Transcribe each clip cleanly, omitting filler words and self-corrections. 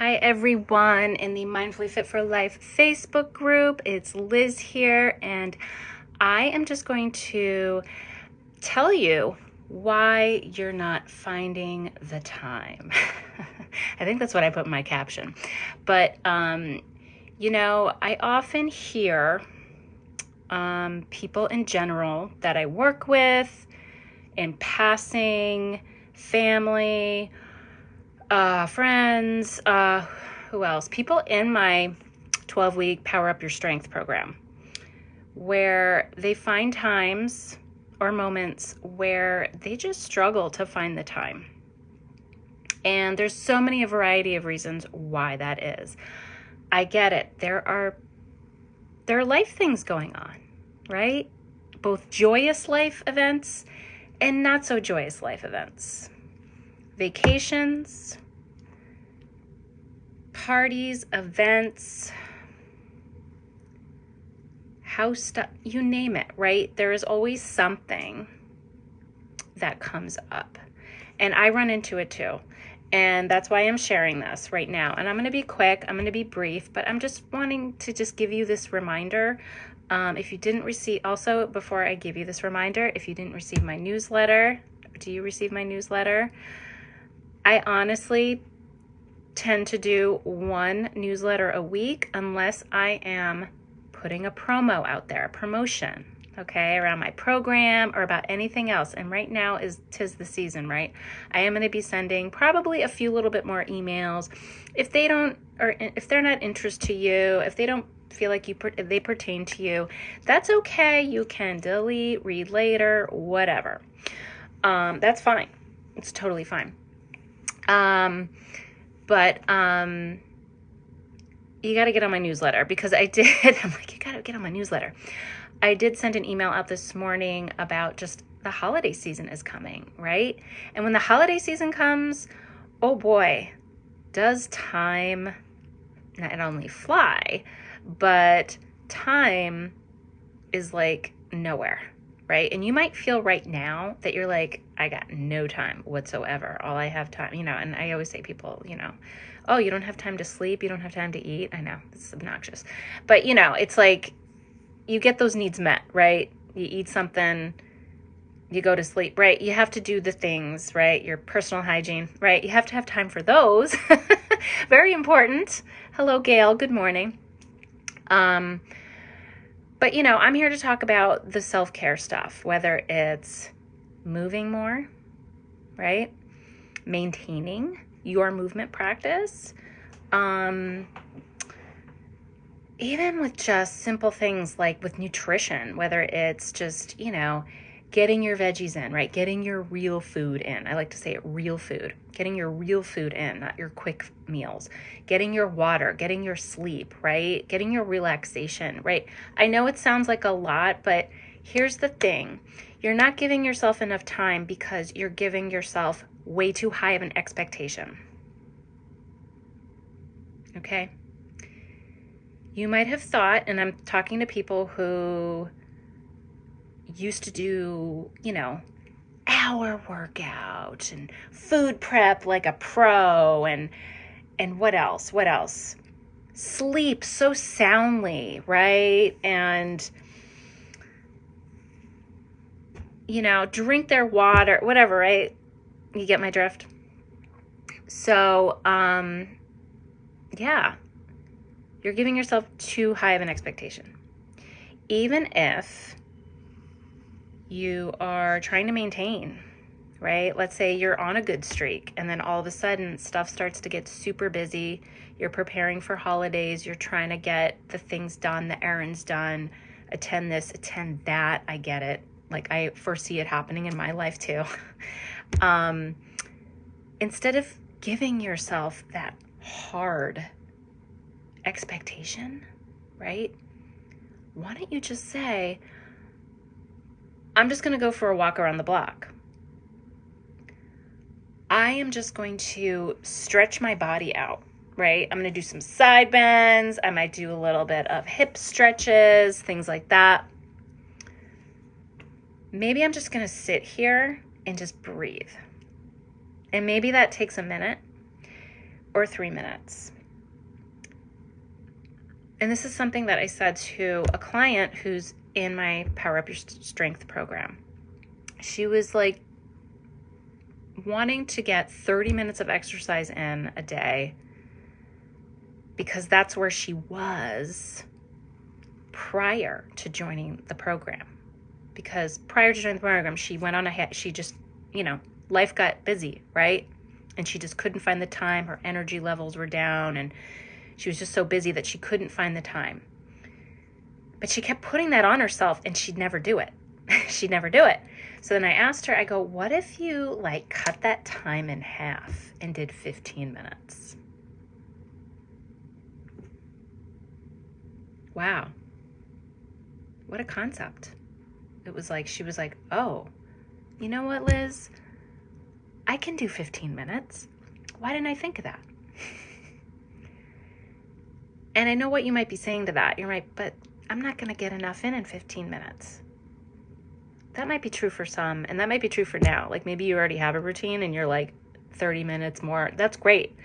Hi everyone in the Mindfully Fit for Life Facebook group. It's Liz here, and I am just going to tell you why you're not finding the time. I think that's what I put in my caption. But, I often hear people in general that I work with, in passing, family, friends, who else? People in my 12-week Power Up Your Strength program, where they find times or moments where they just struggle to find the time. And there's so many a variety of reasons why that is. I get it. There are life things going on, right? Both joyous life events and not so joyous life events. Vacations, parties, events, house stuff, you name it, right? There is always something that comes up. And I run into it too. And that's why I'm sharing this right now. And I'm going to be quick, I'm going to be brief, but I'm just wanting to just give you this reminder. If you didn't receive, also before I give you this reminder, if you didn't receive my newsletter, do you receive my newsletter? I honestly tend to do one newsletter a week unless I am putting a promo out there, a promotion, okay, around my program or about anything else. And right now tis the season, right? I am going to be sending probably a few little bit more emails. If they don't, or if they're not interest to you, if they don't feel like they pertain to you, that's okay. You can delete, read later, whatever. That's fine. It's totally fine. But you got to get on my newsletter, because I did. I'm like, you got to get on my newsletter. I did send an email out this morning about just the holiday season is coming, right? And when the holiday season comes, oh boy, does time not only fly, but time is like nowhere, right? And you might feel right now that you're like, I got no time whatsoever. All I have time, and I always say people, oh, you don't have time to sleep. You don't have time to eat. I know it's obnoxious, but it's like you get those needs met, right? You eat something, you go to sleep, right? You have to do the things, right? Your personal hygiene, right? You have to have time for those. Very important. Hello, Gail. Good morning. But, I'm here to talk about the self-care stuff, whether it's moving more, right? Maintaining your movement practice. Even with just simple things like with nutrition, whether it's just, getting your veggies in, right? Getting your real food in. I like to say it, real food. Getting your real food in, not your quick meals. Getting your water, getting your sleep, right? Getting your relaxation, right? I know it sounds like a lot, but here's the thing. You're not giving yourself enough time because you're giving yourself way too high of an expectation. Okay? You might have thought, and I'm talking to people who used to do, hour workout and food prep like a pro, and what else? Sleep so soundly, right? And, drink their water, whatever, right? You get my drift? So, yeah, you're giving yourself too high of an expectation. Even if you are trying to maintain, right? Let's say you're on a good streak and then all of a sudden stuff starts to get super busy. You're preparing for holidays. You're trying to get the things done, the errands done, attend this, attend that. I get it. Like, I foresee it happening in my life too. Instead of giving yourself that hard expectation, right? Why don't you just say, I'm just going to go for a walk around the block. I am just going to stretch my body out, right? I'm going to do some side bends. I might do a little bit of hip stretches, things like that. Maybe I'm just going to sit here and just breathe. And maybe that takes a minute. or 3 minutes. And this is something that I said to a client who's in my Power Up Your Strength program. She was like wanting to get 30 minutes of exercise in a day because that's where she was prior to joining the program. Because prior to joining the program, she went on she just, life got busy, right? And she just couldn't find the time. Her energy levels were down and she was just so busy that she couldn't find the time. But she kept putting that on herself and she'd never do it. She'd never do it. So then I asked her, I go, what if you cut that time in half and did 15 minutes? Wow. What a concept. It was she was like, oh, you know what, Liz? I can do 15 minutes. Why didn't I think of that? And I know what you might be saying to that. You're right, but I'm not going to get enough in 15 minutes. That might be true for some, and that might be true for now. Maybe you already have a routine and you're 30 minutes more. That's great.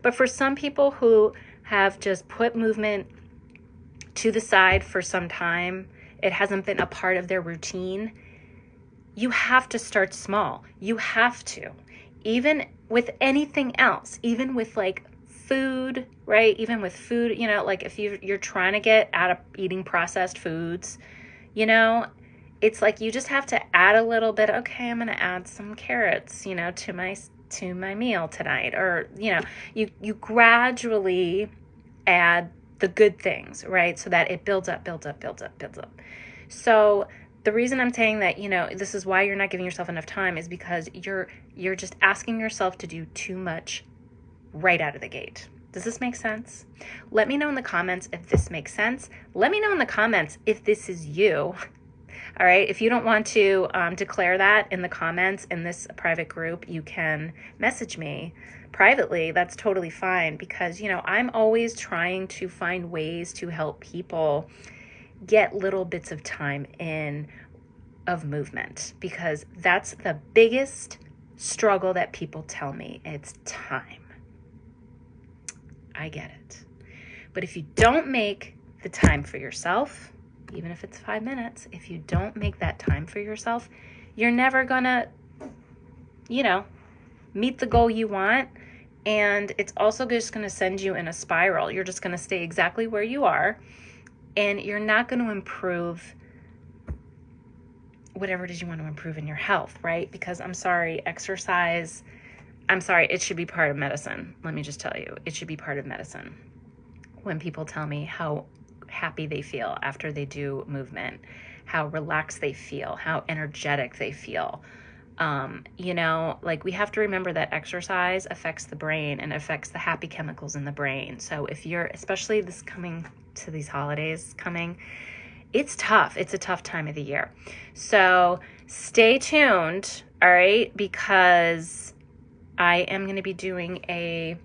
But for some people who have just put movement to the side for some time, it hasn't been a part of their routine, you have to start small. You have to. Even with anything else, even with food, right? Even with food, if you're trying to get out of eating processed foods, it's you just have to add a little bit. Okay, I'm going to add some carrots, to my meal tonight. Or, you gradually add the good things, right? So that it builds up. So the reason I'm saying that, this is why you're not giving yourself enough time is because you're just asking yourself to do too much right out of the gate. Does this make sense? Let me know in the comments if this makes sense. Let me know in the comments if this is you. All right. If you don't want to declare that in the comments in this private group, you can message me privately. That's totally fine because, I'm always trying to find ways to help people get little bits of time in of movement because that's the biggest struggle that people tell me. It's time. I get it. But if you don't make the time for yourself, even if it's 5 minutes, if you don't make that time for yourself, you're never gonna, meet the goal you want. And it's also just gonna send you in a spiral. You're just gonna stay exactly where you are and you're not gonna improve whatever it is you want to improve in your health, right? Because it should be part of medicine. Let me just tell you, it should be part of medicine. When people tell me how happy they feel after they do movement, how relaxed they feel, how energetic they feel. We have to remember that exercise affects the brain and affects the happy chemicals in the brain. So if you're, especially this coming to these holidays it's tough. It's a tough time of the year. So stay tuned, all right, because I am going to be doing an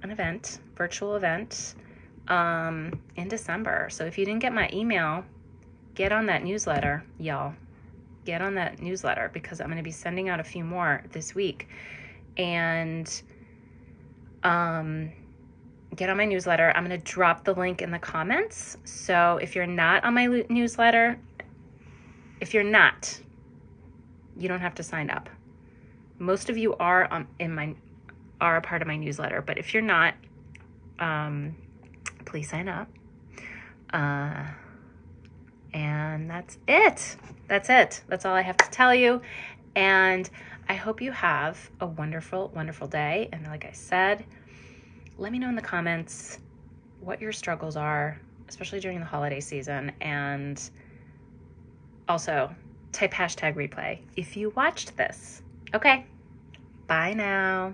event, virtual event, in December. So if you didn't get my email, get on that newsletter, y'all. Get on that newsletter because I'm going to be sending out a few more this week. And get on my newsletter. I'm going to drop the link in the comments. So if you're not on my newsletter, you don't have to sign up. Most of you are a part of my newsletter, but if you're not, please sign up. And that's it. That's all I have to tell you. And I hope you have a wonderful, wonderful day. And like I said, let me know in the comments what your struggles are, especially during the holiday season. And also type #replay if you watched this. Okay. Bye now.